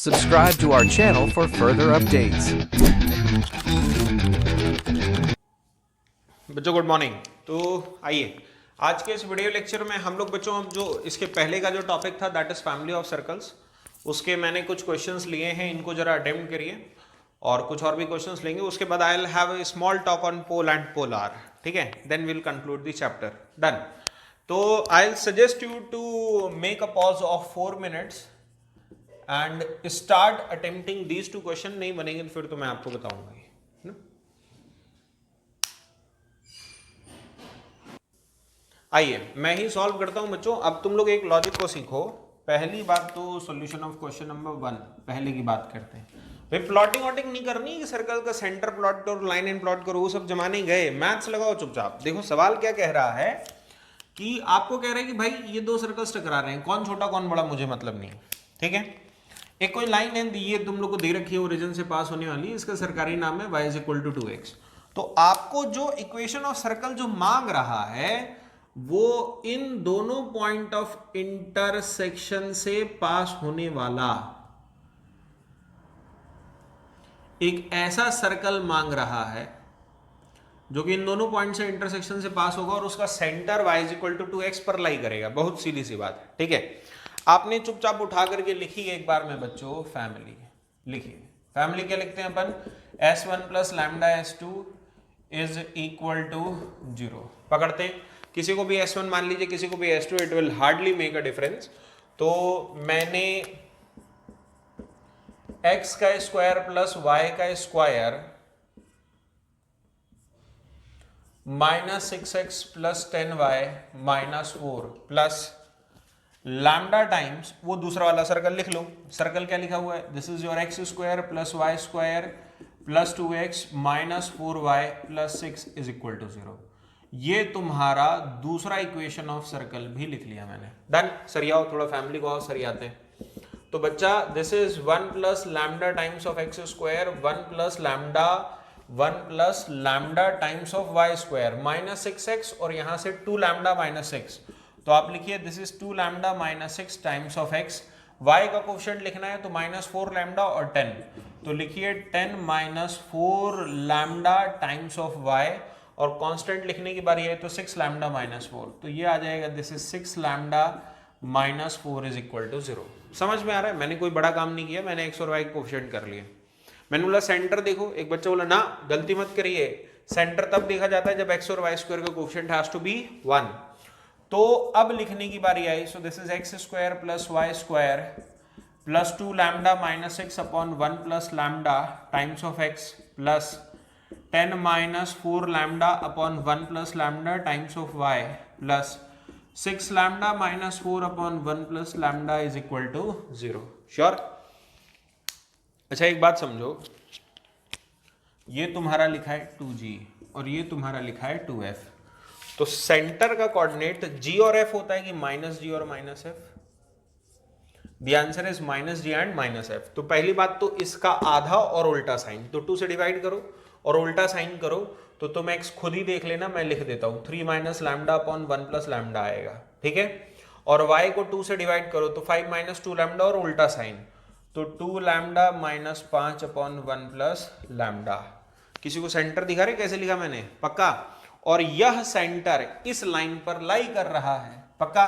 Subscribe to our channel for further updates. बच्चों good morning. तो आइए आज के इस वीडियो लेक्चर में हम लोग बच्चों जो इसके पहले का जो टॉपिक था that is family of circles, उसके मैंने कुछ क्वेश्चंस लिए हैं, इनको जरा अटेम्प्ट करिए और कुछ और भी क्वेश्चंस लेंगे। उसके बाद I will have a small talk on pole and polar, ठीक है, then will conclude the chapter. Done. तो I will suggest you to make a pause of 4 minutes and start attempting these two question. नहीं बनेंगे तो फिर तो मैं आपको बताऊंगा। आइए मैं ही सॉल्व करता हूं बच्चों। अब तुम लोग एक लॉजिक को सीखो। पहली बात तो सॉल्यूशन ऑफ क्वेश्चन नंबर 1 पहले की बात करते हैं। भाई प्लॉटिंग वॉटिंग नहीं करनी है कि सर्कल का सेंटर प्लॉट करो, लाइन एंड प्लॉट करो, वो सब जमाने गए। मैथ्स लगाओ चुपचाप। देखो सवाल क्या कह रहा है कि आपको कह रहा है कि भाई ये दो सर्कल्स टकरा रहे हैं, कौन छोटा कौन बड़ा मुझे मतलब नहीं, ठीक है। एक कोई लाइन है ये तुम लोग को दे रखी है, ओरिजिन से पास होने वाली, इसका सरकारी नाम है y = 2x। तो आपको जो इक्वेशन ऑफ सर्कल जो मांग रहा है वो इन दोनों पॉइंट ऑफ इंटरसेक्शन से पास होने वाला एक ऐसा सर्कल मांग रहा है जो कि इन दोनों पॉइंट से इंटरसेक्शन से पास होगा और उसका सेंटर y = 2x पर लाई करेगा। बहुत सीधी सी बात है, ठीक है। आपने चुपचाप उठा करके लिखी एक बार में बच्चों फैमिली लिखिए। फैमिली क्या लिखते हैं अपन? s1 + λ s2 = 0 पकड़ते हैं। किसी को भी s1 मान लीजिए, किसी को भी s2, it will hardly make a difference. तो मैंने x का स्क्वायर प्लस y का square -6x + 10y - 4 plus lambda times वो दूसरा वाला सर्कल लिख लो। सर्कल क्या लिखा हुआ है? This is your x² + y² + 2x - 4y + 6 = 0। ये तुम्हारा दूसरा इक्वेशन ऑफ सर्कल भी लिख लिया मैंने। डन। सरियाओ थोड़ा, फैमिली को आओ सरियाते हैं। तो बच्चा this is 1 + lambda times of x², 1 + lambda times of y² -6x और यहां से 2 लैम्डा -6। तो आप लिखिए this is 2 lambda -6 times of x। y का कोफिशिएंट लिखना है तो -4 लैम्डा और 10। तो लिखिए 10 - 4 लैम्डा टाइम्स ऑफ y और कांस्टेंट लिखने की बारी है तो 6 लैम्डा -4। तो ये आ जाएगा दिस इज 6 लैम्डा -4 = 0। समझ में आ रहा है? मैंने कोई बड़ा काम नहीं किया, मैंने x और y कोफिशिएंट कर लिए। मैंने बोला सेंटर देखो, एक बच्चा बोला ना गलती मत करिए, सेंटर तब देखा जाता है जब x और y² का कोफिशिएंट हैज टू बी 1। तो अब लिखने की बारी आई। So this is x² + y² + 2 lambda -6 / 1 + lambda times of x plus 10 - 4 lambda / 1 + lambda times of y plus 6 lambda -4 / 1 + lambda = 0। Sure? अच्छा एक बात समझो, ये तुम्हारा लिखा है 2g और ये तुम्हारा लिखा है 2f। तो सेंटर का कोऑर्डिनेट g और f होता है कि -g और -f? The answer is -g and -f। तो पहली बात तो इसका आधा और उल्टा साइन, तो 2 से डिवाइड करो और उल्टा साइन करो। तो तुम x खुद ही देख लेना, मैं लिख देता हूं 3 - लैम्डा / 1 + लैम्डा आएगा, ठीक है। और y को 2 से डिवाइड करो तो 5 - 2 लैम्डा और उल्टा साइन, तो 2 लैम्डा -5 / 1 + लैम्डा। किसी को सेंटर दिखा रहे कैसे लिखा मैंने? पक्का? और यह सेंटर इस लाइन पर लाई कर रहा है, पक्का?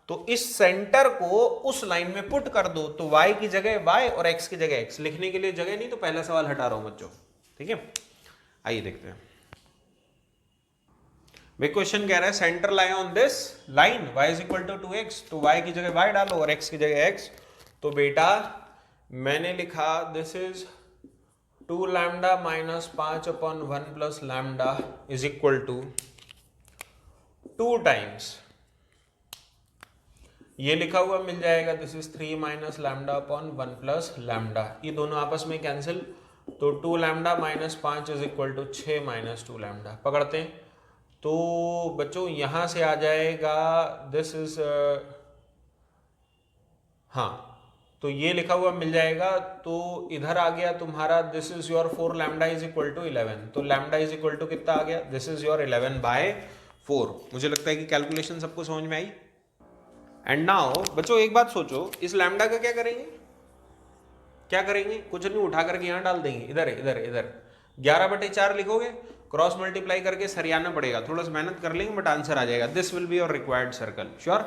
तो इस सेंटर को उस लाइन में पुट कर दो तो y की जगह y और x की जगह x। लिखने के लिए जगह नहीं तो पहला सवाल हटा रहा हूं बच्चों, ठीक है। आइए देखते हैं। वे क्वेश्चन कह रहा है centre lie on this line y = 2x, तो y की जगह y डालो और x की जगह x। तो बेटा मैंने लिखा this is 2 lambda -5 / 1 + lambda = 2 times ये लिखा हुआ मिल जाएगा दिस इज 3 - लैम्डा / 1 + लैम्डा। ये दोनों आपस में कैंसिल, तो 2 लैम्डा -5 = 6 - 2 लैम्डा। पकड़ते हैं तो बच्चों यहां से आ जाएगा दिस इज हाँ, तो ये लिखा हुआ मिल जाएगा। तो इधर आ गया तुम्हारा दिस इज योर 4 लैम्डा = 11। तो लैम्डा = कितना आ गया? This is your 11/4। मुझे लगता है कि कैलकुलेशन सबको समझ में आई। एंड नाउ बच्चों एक बात सोचो, इस लैम्डा का क्या करेंगे? क्या करेंगे, कुछ नहीं, उठा करके यहाँ डाल देंगे, इधर इधर इधर 11/4 लिखोगे, क्रॉस मल्टीप्लाई करके सरियाना पड़ेगा, थोड़ा सा मेहनत कर लेंगे बट आंसर आ जाएगा। This will be your required circle. Sure.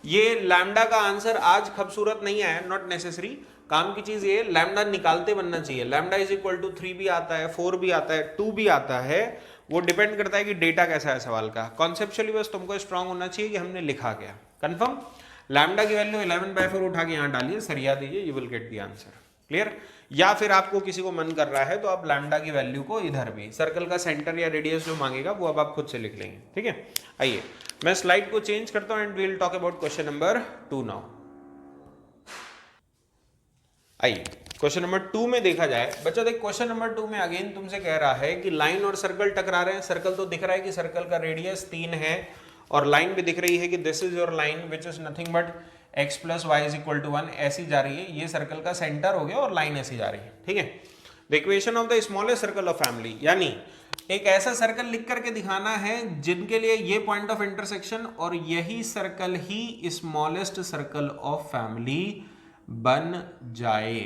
ये लैम्डा का आंसर आज खूबसूरत नहीं आया, नॉट नेसेसरी। काम की चीज ये, लैम्डा निकालते बनना चाहिए। लैम्डा इज इक्वल टू 3 भी आता है, 4 भी आता है, 2 भी आता है, वो डिपेंड करता है कि डेटा कैसा है सवाल का। कॉन्सेप्चुअली बस तुमको स्ट्रांग होना चाहिए कि हमने लिखा क्या। कंफर्म। लैम्डा की वैल्यू 11/4 उठा के यहाँ डालिए, सरिया दीजिए, you will get the answer. Clear. या फिर आपको किसी को मन कर रहा है तो आप लैम्डा की वैल्यू को इधर भी, सर्कल का सेंटर या रेडियस जो मांगेगा वो अब आप खुद से लिख लेंगे। ठीक है, आइए मैं स्लाइड को चेंज करता हूं and we will talk about question number 2 now. आइए क्वेश्चन नंबर 2 में देखा जाए। बच्चा देख, क्वेश्चन नंबर 2 में अगेन तुमसे कह रहा है कि लाइन और सर्कल टकरा रहे हैं। सर्कल तो दिख रहा है कि सर्कल का रेडियस 3 है और लाइन भी दिख रही है कि this is your line which is nothing but x + y = 1, ऐसी जा रही है। ये सर्कल का सेंटर हो गया और लाइन ऐसी जा रही है। ठीक है। The equation of the smallest circle of family, यानी एक ऐसा सर्कल लिख करके दिखाना है जिनके लिए ये पॉइंट ऑफ इंटरसेक्शन और यही circle he smallest circle of family बन जाए,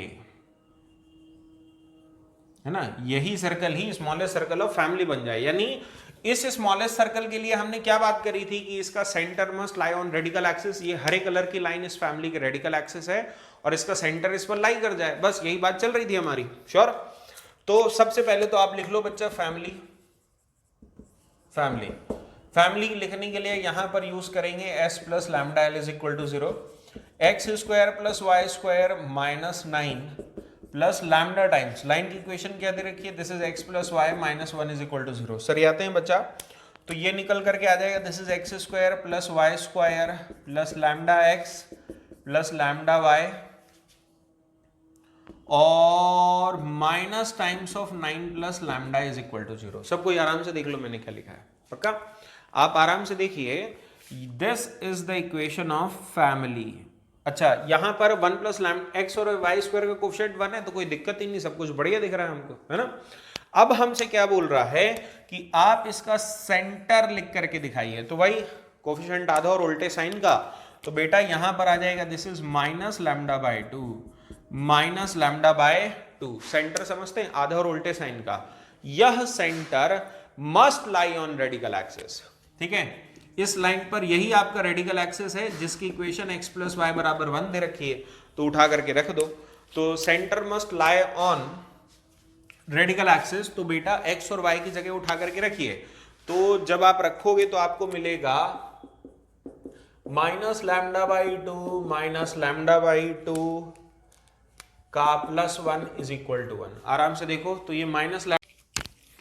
है ना। यही circle he smallest circle of family बन जाए। यानी इस स्मॉलेस्ट सर्कल के लिए हमने क्या बात करी थी कि इसका centre must lie on radical axis. ये हरे कलर की लाइन इस फैमिली के रेडिकल एक्सिस है और इसका सेंटर इस पर लाई कर जाए, बस यही बात चल रही थी हमारी। श्योर। तो सबसे पहले तो आप लिख लो बच्चा फैमिली। फैमिली फैमिली लिखने के लिए यहां पर यूज करेंगे s + λl = 0, x² + y² - 9 plus lambda times line की इक्वेशन क्या दे रखी है, this is x + y - 1 = 0। Sir आते हैं बच्चा, तो ये निकल करके आ जाएगा, this is x² + y² plus λx plus λy और minus times of 9 plus lambda is equal to 0। सब कोई आराम से देख लो मैंने क्या लिखा है, पक्का आप आराम से देखिए। This is the equation of family. अच्छा, यहां पर 1 + लैम्डा x और y² का कोफिशिएंट 1 है तो कोई दिक्कत ही नहीं, सब कुछ बढ़िया दिख रहा है हमको, है ना। अब हमसे क्या बोल रहा है कि आप इसका सेंटर लिख करके दिखाइए। तो भाई कोफिशिएंट आधा और उल्टे साइन का, तो बेटा यहां पर आ जाएगा दिस इज -λ/2 माइनस λ/2। सेंटर समझते हैं, आधा और उल्टे साइन का। यह centre must lie on radical axis. ठीक है, इस लाइन पर यही आपका रेडिकल एक्सिस है जिसकी इक्वेशन x + y = 1 दे रखी है, तो उठा करके रख दो। तो centre must lie on radical axis, तो बेटा x और y की जगह उठा करके रखिए। तो जब आप रखोगे तो आपको मिलेगा -λ/2 माइनस λ/2 का +1 = 1। आराम से देखो, तो ये माइनस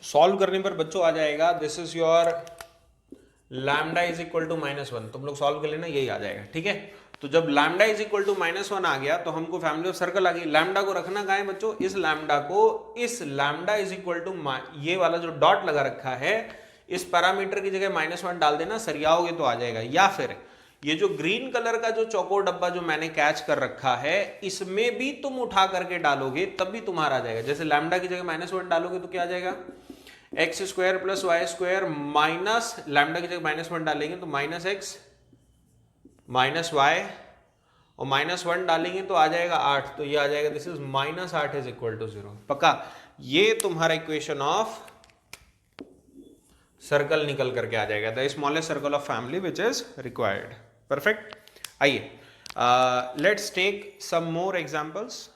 सॉल्व करने पर बच्चों आ जाएगा, this is your lambda is equal to -1। तुम लोग सॉल्व कर लेना, यही आ जाएगा। ठीक है, तो जब लैम्डा इज इक्वल टू -1 आ गया तो हमको फैमिली ऑफ सर्कल आ गई। लैम्डा को रखना कहाँ है बच्चों, इस लैम्डा को, इस लैम्डा इज इक्वल टू ये वाला जो डॉट लगा रखा है इस पैरामीटर की जगह -1 डाल देना, सरियाओगे तो आ जाएगा। या फिर ये जो ग्रीन कलर का जो चौकोर डब्बा जो मैंने कैच कर रखा है इसमें भी तुम उठा करके डालोगे तब भी तुम्हारा आ जाएगा। जैसे लैम्डा की जगह -1 डालोगे तो क्या आ जाएगा, x² + y² माइनस लैम्डा की जगह -1 डालेंगे तो -x -y और -1 डालेंगे तो आ जाएगा 8। तो ये आ जाएगा this is -8 is equal to 0। पक्का ये तुम्हारा इक्वेशन ऑफ सर्कल निकल करके आ जाएगा, the smallest circle of family which is required. Perfect. आइए let's take some more examples.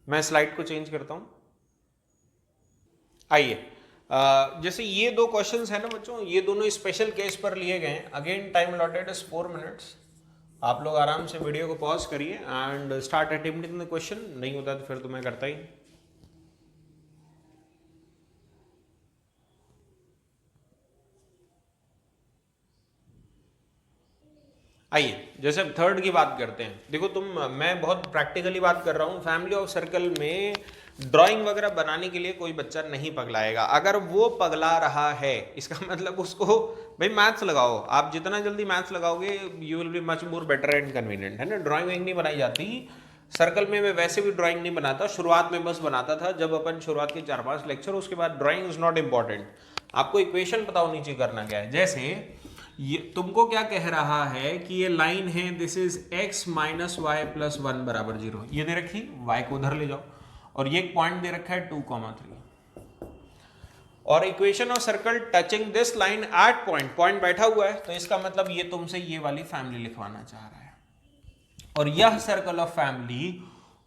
मैं स्लाइड को चेंज करता हूं। आइए जैसे ये दो क्वेश्चंस है ना बच्चों, ये दोनों स्पेशल केस पर लिए गए हैं। Again time allotted is 4 minutes. आप लोग आराम से वीडियो को पॉज करिए and start attempting the question. नहीं होता तो फिर तो मैं करता ही। आइए जैसे अब थर्ड की बात करते हैं। देखो मैं बहुत प्रैक्टिकली बात कर रहा हूँ। फैमिली ऑफ सर्कल में ड्राइंग वगैरह बनाने के लिए कोई बच्चा नहीं पगलाएगा। अगर वो पगला रहा है इसका मतलब उसको भाई मैथ्स लगाओ। आप जितना जल्दी मैथ्स लगाओगे you will be much more better and convenient, है ना। ड्राइंग नहीं बनाई जाती सर्कल में। मैं वैसे भी ड्राइंग नहीं बनाता, शुरुआत में बस बनाता था जब अपन शुरुआत के 4-5 लेक्चर, उसके बाद ड्राइंग इज नॉट इंपॉर्टेंट। आपको इक्वेशन पता होनी चाहिए करना क्या है। जैसे ये तुमको क्या कह रहा है कि ये लाइन है, this is x minus y plus 1 बराबर 0, ये दे रखी, y को उधर ले जाओ, और ये एक पॉइंट दे रखा है 2,3, और equation of circle touching this line at point बैठा हुआ है, तो इसका मतलब ये तुमसे ये वाली फैमिली लिखवाना चाह रहा है, और यह सर्कल ऑफ फैमिली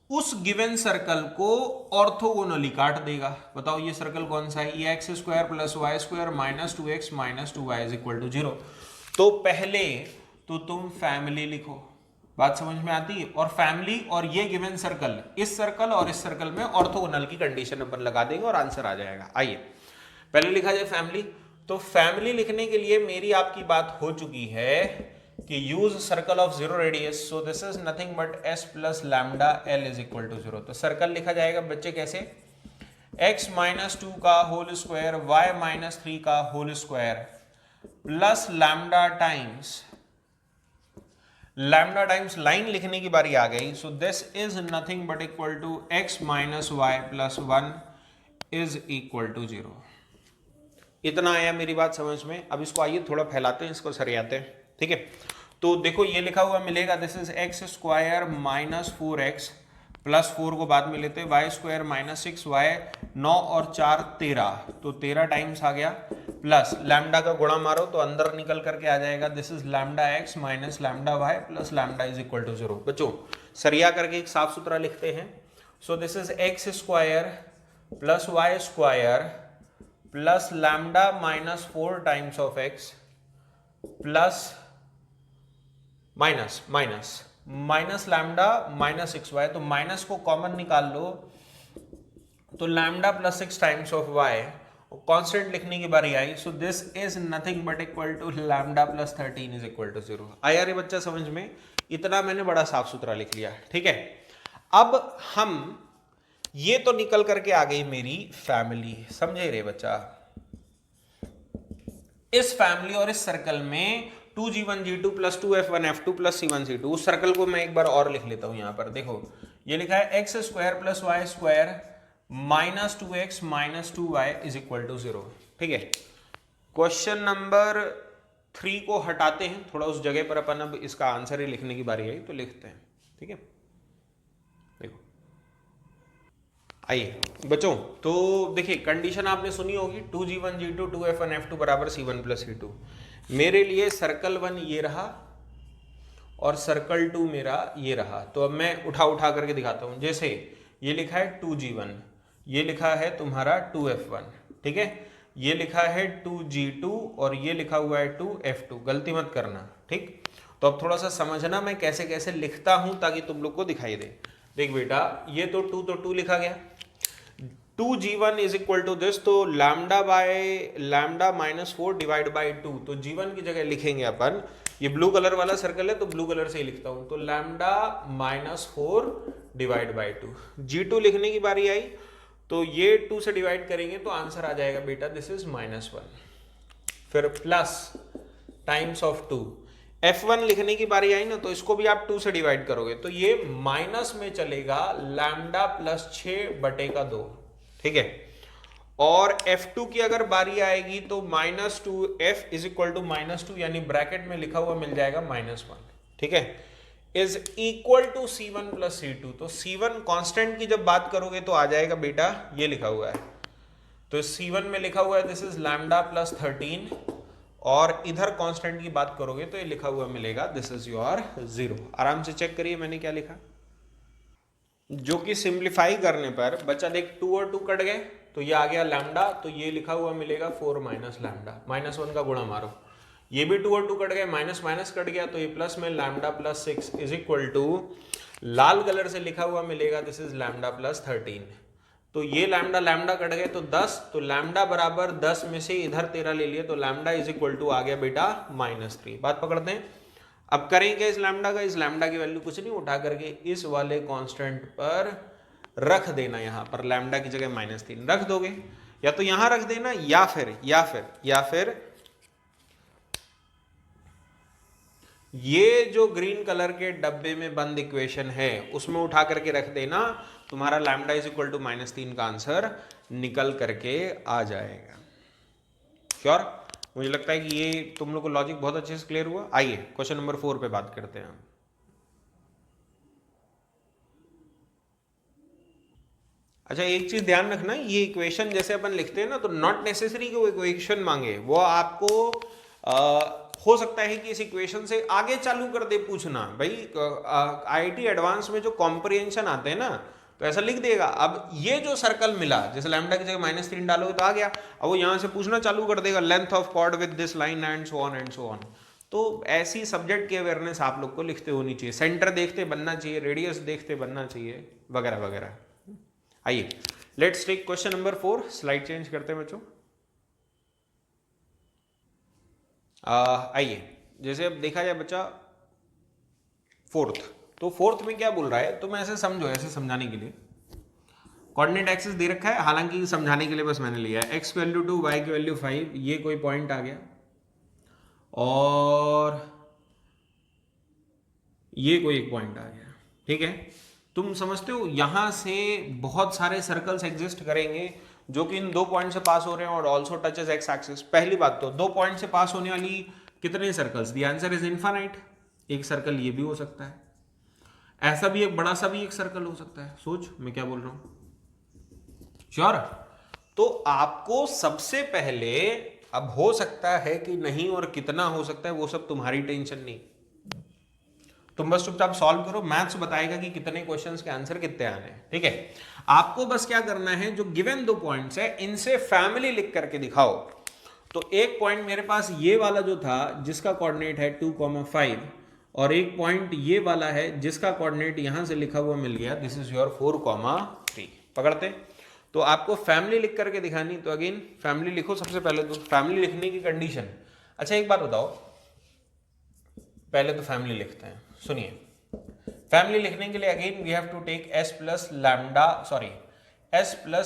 उस गिवन सर्कल को ऑर्थोगोनली काट देगा। बताओ ये सर्कल कौन सा है, ये x square plus y square minus 2x minus 2y is equal to 0। तो पहले तो तुम फैमिली लिखो, बात समझ में आती है, और फैमिली और ये गिवन सर्कल, इस सर्कल और इस सर्कल में ऑर्थोगोनल की कंडीशन अपन लगा देंगे और आंसर आ जाएगा। आइए पहले लिखा जाए फैमिली। तो फैमिली लिखने के लिए मेरी आपकी बात हो चुकी है कि use circle of zero radius, so this is nothing but s plus lambda l is equal to 0। तो सर्कल लिखा जाएगा बच्चे कैसे, x माइनस 2 का होल स्क्वायर y माइनस 3 का whole square plus lambda times line लिखने की बारी आ गई, so this is nothing but equal to x minus y plus 1 is equal to 0। इतना आया मेरी बात समझ में। अब इसको आइए थोड़ा फैलाते हैं, इसको सरियाते हैं, ठीक है। तो देखो ये लिखा हुआ मिलेगा, this is x square minus 4x plus 4 को बाद में लेते हैं, वाई स्क्वायर माइनस 6y, 9 और 4 13, तो 13 टाइम्स आ गया, प्लस लैम्डा का गुणा मारो तो अंदर निकल करके आ जाएगा, this is lambda x minus lambda y plus lambda is equal to 0। बच्चों सरिया करके एक साफ सुथरा लिखते हैं, so this is x square plus y square plus lambda minus 4 times of x plus minus lambda minus 6y, तो minus को कॉमन निकाल लो तो lambda plus 6 times of y, constant लिखने की बारी आई, so this is nothing but equal to lambda plus 13 is equal to 0। आया रे बच्चा समझ में, इतना मैंने बड़ा साफ सुथरा लिख लिया, ठीक है। अब हम ये तो निकल करके आ गई मेरी फैमिली, समझे रे बच्चा। इस फैमिली और इस सर्कल में 2g1 g2 plus 2f1 f2 plus c1 c2, उस सर्कल को मैं एक बार और लिख लेता हूं। यहां पर देखो ये लिखा है x square plus y square minus 2x minus 2y is equal to 0, ठीक है। क्वेश्चन नंबर 3 को हटाते हैं, थोड़ा उस जगह पर अपन अब इसका आंसर ही लिखने की बारी आई तो लिखते हैं, ठीक है। देखो आइए बच्चों, तो देखिए कंडीशन आपने सुनी होगी, 2g1 g2 2f1 f2 बराबर c1 प्लस c2। मेरे लिए सर्कल 1 ये रहा और सर्कल 2 मेरा ये रहा, तो अब मैं उठा करके दिखाता हूं। जैसे ये लिखा है 2g1, ये लिखा है तुम्हारा 2f1, ठीक है, ये लिखा है 2g2 और ये लिखा हुआ है 2f2, गलती मत करना, ठीक। तो अब थोड़ा सा समझना मैं कैसे कैसे लिखता हूं ताकि तुम लोग को दिखाई दे। देख बेटा ये तो 2 लिखा गया, 2g1 is equal to this, तो lambda by lambda minus 4 divide by 2, तो g1 की जगह लिखेंगे अपन, ये ब्लू कलर वाला सर्कल है तो ब्लू कलर से ही लिखता हूं, तो lambda minus 4 divide by 2। g2 लिखने की बारी आई तो ये 2 से डिवाइड करेंगे तो आंसर आ जाएगा बेटा दिस इज -1, फिर प्लस टाइम्स ऑफ 2। f1 लिखने की बारी आई ना तो इसको भी आप 2 से डिवाइड करोगे तो ये माइनस में चलेगा, लैम्डा प्लस 6/2, ठीक है। और f2 की अगर बारी आएगी तो -2f इज इक्वल टू -2, यानी ब्रैकेट में लिखा हुआ मिल जाएगा -1, ठीक है, is equal to c1 plus c2। तो c1 कांस्टेंट की जब बात करोगे तो आ जाएगा बेटा ये लिखा हुआ है, तो c1 में लिखा हुआ है दिस इज लैम्डा प्लस 13, और इधर कांस्टेंट की बात करोगे तो ये लिखा हुआ मिलेगा दिस इज योर 0। आराम से चेक करिए मैंने क्या लिखा, जो कि सिंप्लीफाई करने पर बच्चा देख 2 और 2 कट गए तो ये आ गया लैम्डा, तो ये लिखा हुआ मिलेगा 4 माइनस लैम्डा, -1 का गुणा मारो, ये भी 2 और 2 कट गए, माइनस माइनस कट गया तो ये प्लस में lambda plus 6 is equal to, लाल कलर से लिखा हुआ मिलेगा दिस इज लैम्डा प्लस 13, तो ये लैम्डा कट गए तो 10, तो लैम्डा बराबर 10 में से इधर 13 ले लिए तो लैम्डा इज इक्वल टू आ गया बेटा -3। बात पकड़ते हैं, अब करेंगे इस लैम्डा का, इस लैम्डा की वैल्यू कुछ नहीं, उठा करके इस वाले कांस्टेंट पर रख देना, यहां पर लैम्डा की जगह -3 रख दोगे, या तो यहां रख देना या फिर ये जो ग्रीन कलर के डब्बे में बंद इक्वेशन है उसमें उठा करके रख देना, तुम्हारा लैम्डा इज इक्वल टू -3 का आंसर निकल करके आ जाएगा। श्योर? मुझे लगता है कि ये तुम लोग को लॉजिक बहुत अच्छे से क्लियर हुआ। आइए क्वेश्चन नंबर 4 पे बात करते हैं। अच्छा, एक चीज ध्यान रखना, ये इक्वेशन जैसे अपन लिखते हैं ना, तो नॉट नेसेसरी कि वो इक्वेशन मांगे, वो आपको हो सकता है कि इस इक्वेशन से आगे चालू कर दे पूछना। भाई आईआईटी एडवांस में जो कॉम्प्रिहेंशन आते हैं ना, तो ऐसा लिख देगा। अब ये जो सर्कल मिला, जैसे लैम्डा की जगह -3 डालोगे तो आ गया, अब वो यहां से पूछना चालू कर देगा length of chord with this line and so on and so on. तो ऐसी सब्जेक्ट की अवेयरनेस आप लोग को लिखते होनी चाहिए, सेंटर देखते बनना चाहिए, रेडियस देखते बनना चाहिए, वगैरह वगैरह। आइए let's take question number 4। Slide change करते हैं बच्चों। आइए, जैसे अब देखा जाए बच्चा फोर्थ, तो फोर्थ में क्या बोल रहा है, तो मैं ऐसे समझो, ऐसे समझाने के लिए कोऑर्डिनेट एक्सिस दे रखा है, हालांकि समझाने के लिए बस मैंने लिया है x की वैल्यू 2, y की वैल्यू 5, ये कोई पॉइंट आ गया, और ये कोई एक पॉइंट आ गया, ठीक है। तुम समझते हो यहां से बहुत सारे सर्कल्स एग्जिस्ट करेंगे जो कि इन 2 पॉइंट से पास हो रहे हैं और ऑल्सो टचेस एक्स एक्सिस। पहली बात तो 2 पॉइंट से पास होने वाली कितने circles, the answer is infinite. एक सर्कल ये भी हो सकता है, ऐसा भी एक बड़ा सा भी एक सर्कल हो सकता है। सोच मैं क्या बोल रहा हूं, श्योर। तो आपको सबसे पहले, अब हो सकता है कि नहीं और कितना हो सकता है वो सब तुम्हारी टेंशन नहीं, तुम बस चुपचाप सॉल्व करो, मैथ्स बताएगा कि कितने क्वेश्चंस के आंसर कितने आने हैं, ठीक है। आपको बस क्या करना है, जो गिवन 2 पॉइंट्स है इनसे फैमिली लिख करके दिखाओ। तो एक पॉइंट मेरे पास ये वाला जो था जिसका कोऑर्डिनेट है 2,5, और एक पॉइंट ये वाला है जिसका कोऑर्डिनेट यहां से लिखा हुआ मिल गया, दिस इज योर 4,3। पकड़ते, तो आपको फैमिली लिख करके दिखानी, तो अगेन फैमिली लिखो सबसे पहले। तो फैमिली लिखने की कंडीशन, अच्छा एक बात बताओ, पहले तो फैमिली लिखते हैं, सुनिए। फैमिली लिखने के लिए again we have to take s plus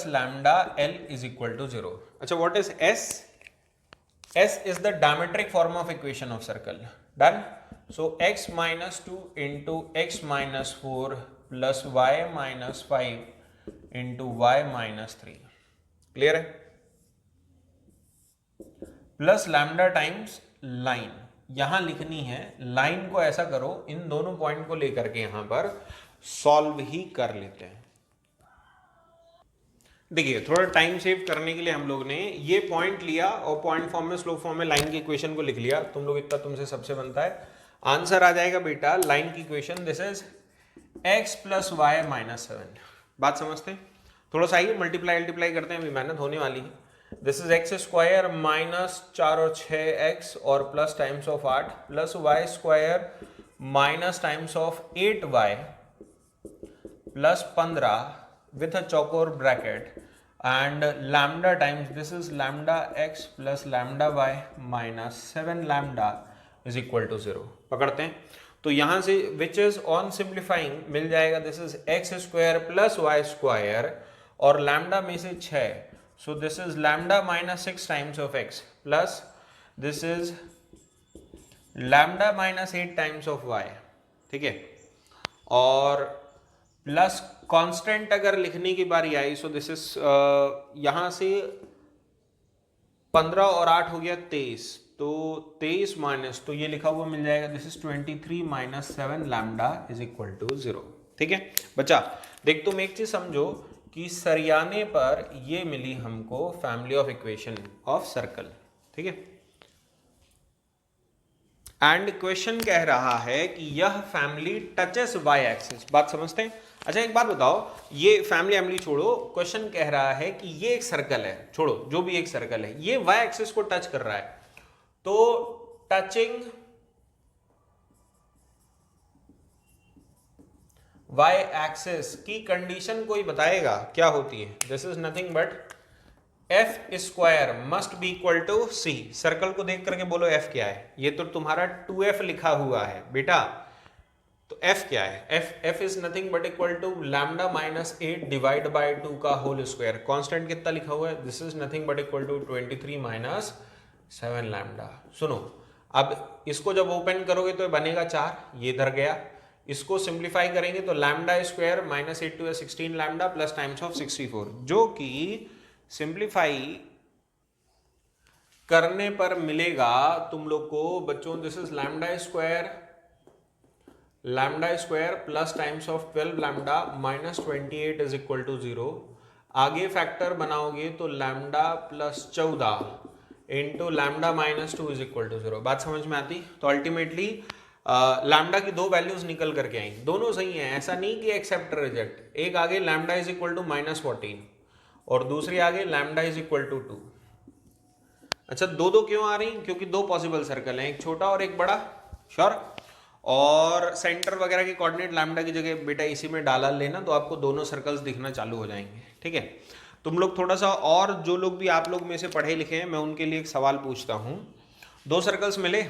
lambda l is equal to 0। अच्छा, what is s? s is the diametric form of equation of circle. Done. So x minus 2 into x minus 4 plus y minus 5 into y minus 3. Clear है? Plus lambda times line यहां लिखनी है। Line को ऐसा करो, इन दोनों point को लेकर के यहां पर सॉल्व ही कर लेते हैं। देखिए, थोड़ा टाइम सेव करने के लिए हम लोग ने ये पॉइंट लिया और पॉइंट फॉर्म में, स्लोप फॉर्म में लाइन की इक्वेशन को लिख लिया। तुम लोग इतना तुमसे सबसे बनता है, आंसर आ जाएगा बेटा लाइन की equation, this is x plus y minus 7। बात समझते हैं? थोड़ा सा आइए मल्टीप्लाई करते हैं, अभी मेहनत होने वाली है। This is x square minus 4 और 6x और plus times of 8 plus y square minus times of 8y plus 15 with a चौकोर bracket and lambda times, this is lambda x plus lambda y minus 7 lambda is equal to 0। पकड़ते हैं, तो यहां से which is on simplifying मिल जाएगा, this is x square plus y square और lambda में से 6, so this is lambda minus 6 times of x plus this is lambda minus 8 times of y, ठीक है। और प्लस कांस्टेंट अगर लिखने की बारी आई, सो दिस इज यहां से 15 और 8 हो गया 23, तो 23 माइनस, तो ये लिखा हुआ मिल जाएगा, this is 23 minus 7 lambda is equal to 0। ठीक है बच्चा, देख तुम एक चीज समझो कि सरियाने पर ये मिली हमको family of equation of circle, ठीक है। एंड क्वेश्चन कह रहा है कि यह फैमिली टचेस वाई एक्सिस। बात समझते हैं? अच्छा एक बात बताओ, ये फैमिली छोड़ो, क्वेश्चन कह रहा है कि ये एक सर्कल है, छोड़ो जो भी एक सर्कल है, ये वाई एक्सिस को टच कर रहा है, तो टचिंग वाई एक्सिस की कंडीशन कोई बताएगा क्या होती है? This is nothing but f square must be equal to c. Circle को देख करके बोलो एफ क्या है। ये तो तुम्हारा 2f लिखा हुआ है बेटा, तो f क्या है? f is nothing but equal to lambda minus 8 divide by 2 का होल स्क्वायर। कांस्टेंट कितना लिखा हुआ है? This is nothing but equal to 23 minus 7 lambda. सुनो, अब इसको जब ओपन करोगे तो बनेगा 4, ये इधर गया। इसको सिंप्लीफाई करेंगे तो lambda square minus 8 to 16 lambda plus times of 64, जो कि सिंप्लीफाई करने पर मिलेगा तुम लोग को बच्चों, this is lambda square plus times of 12 lambda minus 28 is equal to 0। आगे फैक्टर बनाओगे तो lambda plus 14 into lambda minus 2 is equal to 0। बात समझ में आती? तो अल्टीमेटली लैम्डा की दो वैल्यूज निकल करके आई, दोनों सही हैं, ऐसा नहीं कि एक्सेप्ट रिजेक्ट। एक आगे लैम्डा इज इक्वल टू -14 और दूसरी आगे लैम्डा इज इक्वल टू 2। अच्छा, दो दो क्यों आ रही? क्योंकि दो पॉसिबल सर्कल हैं, एक छोटा और एक बड़ा। श्योर। और सेंटर वगैरह के कोऑर्डिनेट लैम्डा की जगह बेटा इसी में डाला लेना, तो आपको दोनों सर्कल्स दिखना चालू हो जाएंगे। ठीक है, तुम लोग थोड़ा सा, और जो लोग भी आप लोग में से पढ़े लिखे हैं, मैं उनके लिए एक सवाल पूछता हूँ। दो सर्कल्स मिले,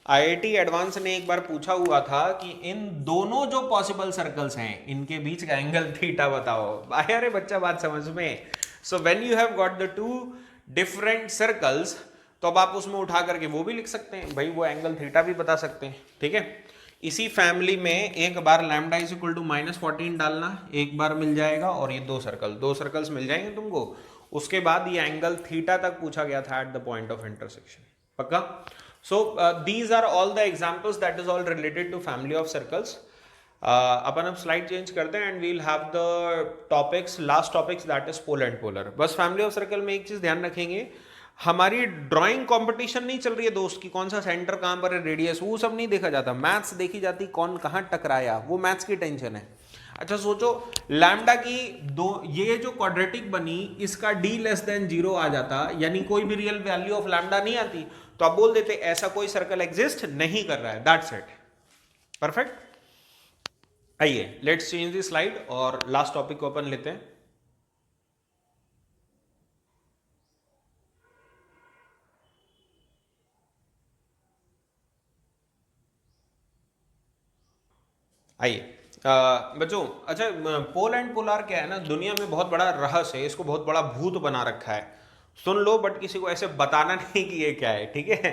आईआईटी एडवांस ने एक बार पूछा हुआ था कि इन दोनों जो पॉसिबल सर्कल्स हैं इनके बीच का एंगल थीटा बताओ। अरे बच्चा बात समझ में। So when you have got the two different circles, तो अब आप उसमें उठा करके वो भी लिख सकते हैं भाई, वो एंगल थीटा भी बता सकते हैं। ठीक है, इसी फैमिली में एक बार लैम्डा इज इक्वल टू -14 डालना, एक बार मिल जाएगा, और ये दो सर्कल्स मिल जाएंगे तुमको। उसके बाद ये एंगल थीटा तक पूछा गया था at the point of intersection. पक्का? So these are all the examples, that is all related to family of circles. अपन अब स्लाइड चेंज करते हैं and we'll have the topics, last topics, that is pole and polar. बस family of circle में एक चीज ध्यान रखेंगे, हमारी ड्राइंग कंपटीशन नहीं चल रही है दोस्त की, कौन सा सेंटर कहां पर है, रेडियस, वो सब नहीं देखा जाता। मैथ्स देखी जाती, कौन कहां टकराया, वो मैथ्स की टेंशन है। अच्छा सोचो, लैम्डा की दो, ये जो क्वाड्रेटिक बनी, इसका d लेस देन 0 आ जाता, यानी कोई भी रियल वैल्यू ऑफ लैम्डा नहीं आती, तो आप बोल देते ऐसा कोई सर्कल एग्जिस्ट नहीं कर रहा है। That's it. परफेक्ट। आइए लेट्स चेंज द स्लाइड और लास्ट टॉपिक को अपन लेते हैं। आइए बच्चों, अच्छा पोल एंड पोलार क्या है ना, दुनिया में बहुत बड़ा रहस्य है, इसको बहुत बड़ा भूत बना रखा है। सुन लो, बट किसी को ऐसे बताना नहीं कि ये क्या है। ठीक है,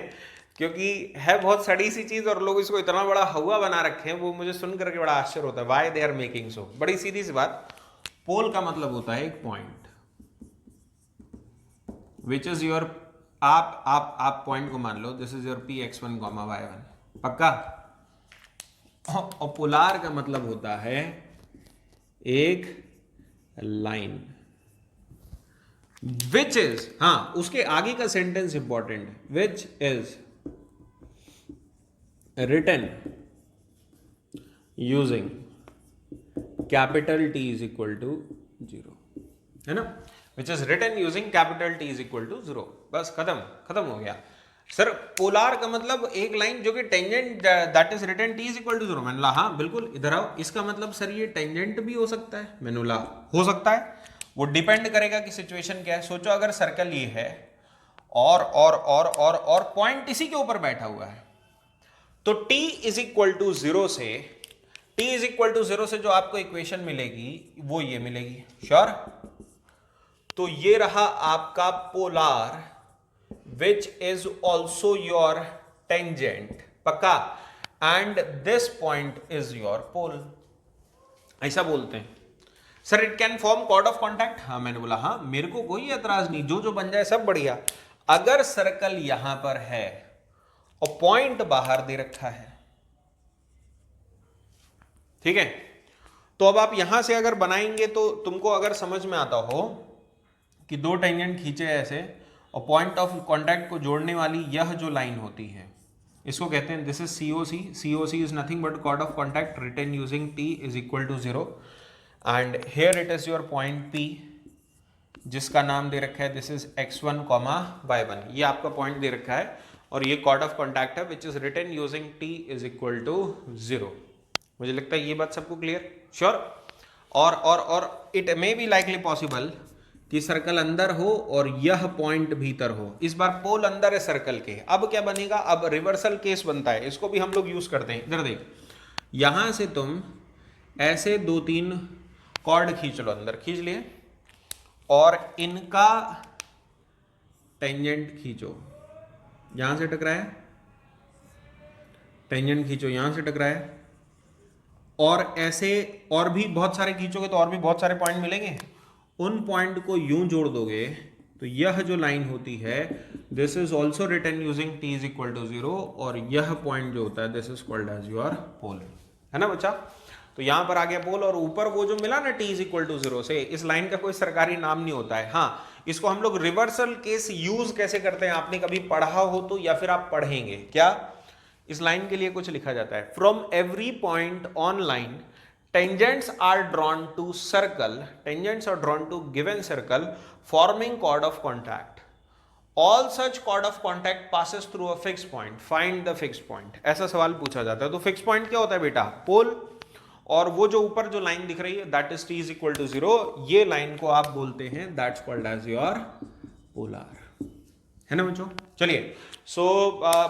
क्योंकि है बहुत सड़ी सी चीज और लोग इसको इतना बड़ा हवा बना रखे हैं, वो मुझे सुन करके बड़ा आश्चर्य होता है। Why they are making so. बड़ी सीधी सी बात, पोल का मतलब होता है एक पॉइंट, विच इज योर, आप पॉइंट को मान लो, this is your P(x1, y1)। पक्का? और पोलार का मतलब होता है एक लाइन, विच इज, हाँ उसके आगे का sentence important, which is written using capital T is equal to 0, है ना, which is written using capital T is equal to 0। बस खत्म हो गया। सर पोलार का मतलब एक लाइन जो कि tangent, that is written T is equal to 0। मैंने बोला हाँ बिल्कुल, इधर आओ। इसका मतलब सर ये टेंजेंट भी हो सकता है। मैंने बोला हो सकता है, वो डिपेंड करेगा कि सिचुएशन क्या है। सोचो अगर सर्कल ये है और पॉइंट इसी के ऊपर बैठा हुआ है, तो T इज इक्वल टू 0 से जो आपको इक्वेशन मिलेगी वो ये मिलेगी। श्योर? तो ये रहा आपका polar, which is also your tangent। पक्का? and this point is your pole। ऐसा बोलते हैं। Sir it can form chord of contact. हाँ मैंने बोला हाँ, मेरे को कोई एतराज नहीं, जो बन जाए सब बढ़िया। अगर सर्कल यहां पर है और पॉइंट बाहर दे रखा है, ठीक है, तो अब आप यहां से अगर बनाएंगे तो तुमको अगर समझ में आता हो कि दो टेंजेंट खींचे ऐसे और पॉइंट ऑफ कांटेक्ट को जोड़ने वाली यह जो लाइन होती है, इसको कहते हैं, this is COC। COC is nothing but chord of contact written using T is equal to 0 and here it is your point P, जिसका नाम दे रखा है दिस इज x1, y1। ये आपका पॉइंट दे रखा है और ये कॉर्ड ऑफ कांटेक्ट है which is written using T is equal to 0। मुझे लगता है ये बात सबको क्लियर। श्योर? और it may be likely possible कि सर्कल अंदर हो और यह पॉइंट भीतर हो। इस बार पोल अंदर है सर्कल के। अब क्या बनेगा, अब रिवर्सल केस बनता है, इसको भी हम लोग यूज करते हैं। इधर देख, यहां से तुम ऐसे 2-3 कॉर्ड खींच लो, अंदर खींच लिए, और इनका टेंजेंट खींचो, यहां से टकराया, टेंजेंट खींचो यहां से टकराया, और ऐसे और भी बहुत सारे खींचोगे तो और भी बहुत सारे पॉइंट मिलेंगे। उन पॉइंट को यूं जोड़ दोगे तो यह जो लाइन होती है this is also written using t is equal to 0 और यह पॉइंट जो होता है this is called as your pole, है ना बच्चा। तो यहां पर आ गया पोल और ऊपर वो जो मिला ना t इज इक्वल टू 0 से, इस लाइन का कोई सरकारी नाम नहीं होता है। हाँ, इसको हम लोग रिवर्सल केस यूज कैसे करते हैं आपने कभी पढ़ा हो तो, या फिर आप पढ़ेंगे क्या, इस लाइन के लिए कुछ लिखा जाता है, from every point on line tangents are drawn to circle, tangents are drawn to given circle forming chord of contact. All such chord of contact passes through a fixed point. Find the fixed point. ऐसा सवाल पूछा जाता है। तो fix point क्या होता है बेटा, पोल, और वो जो ऊपर जो लाइन दिख रही है that is t is equal to 0, ये लाइन को आप बोलते हैं that's called as your polar, है ना बच्चों। चलिए सो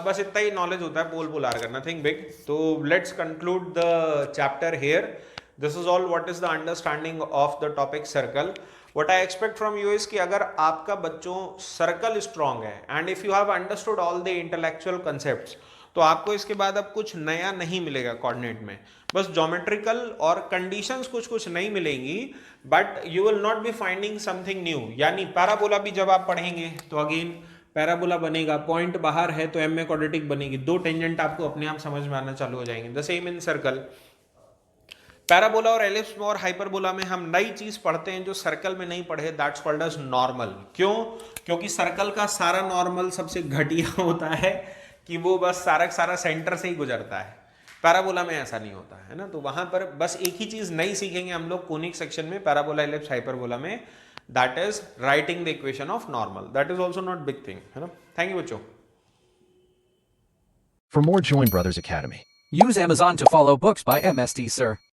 बस इतना ही नॉलेज होता है पोल पोलर का, नथिंग बिग। तो let's conclude the chapter here. This is all what is the understanding of the topic circle. What I expect from you is कि अगर आपका बच्चों सर्कल स्ट्रांग है and if you have understood all the intellectual concepts, तो आपको इसके बाद अब कुछ नया नहीं मिलेगा कोऑर्डिनेट में, बस ज्योमेट्रिकल और कंडीशंस कुछ कुछ नहीं मिलेंगी, but you will not be finding something new. यानी पैराबोला भी जब आप पढ़ेंगे तो अगेन पैराबोला बनेगा, पॉइंट बाहर है तो एम में क्वाड्रेटिक बनेगी, दो टेंजेंट आपको अपने आप समझ में आना चालू हो जाएंगे। The same in circle. Parabola और एलिप्स में और हाइपरबोला में हम नई चीज पढ़ते हैं जो सर्कल में नहीं पढ़े, दैट्स कॉल्ड एज नॉर्मल। क्यों? क्योंकि सर्कल का सारा नॉर्मल सबसे घटिया होता है कि वो बस सारा सेंटर से ही गुजरता है। पैराबोला में ऐसा नहीं होता है ना। तो वहां पर बस एक ही चीज नई सीखेंगे हम लोग कोनिक सेक्शन में, पैराबोला एलिप्स हाइपरबोला में, that is writing the equation of normal. That is also not big thing, है ना। थैंक यू बच्चों। For more, join Brothers Academy. Use Amazon to follow books by MSD Sir.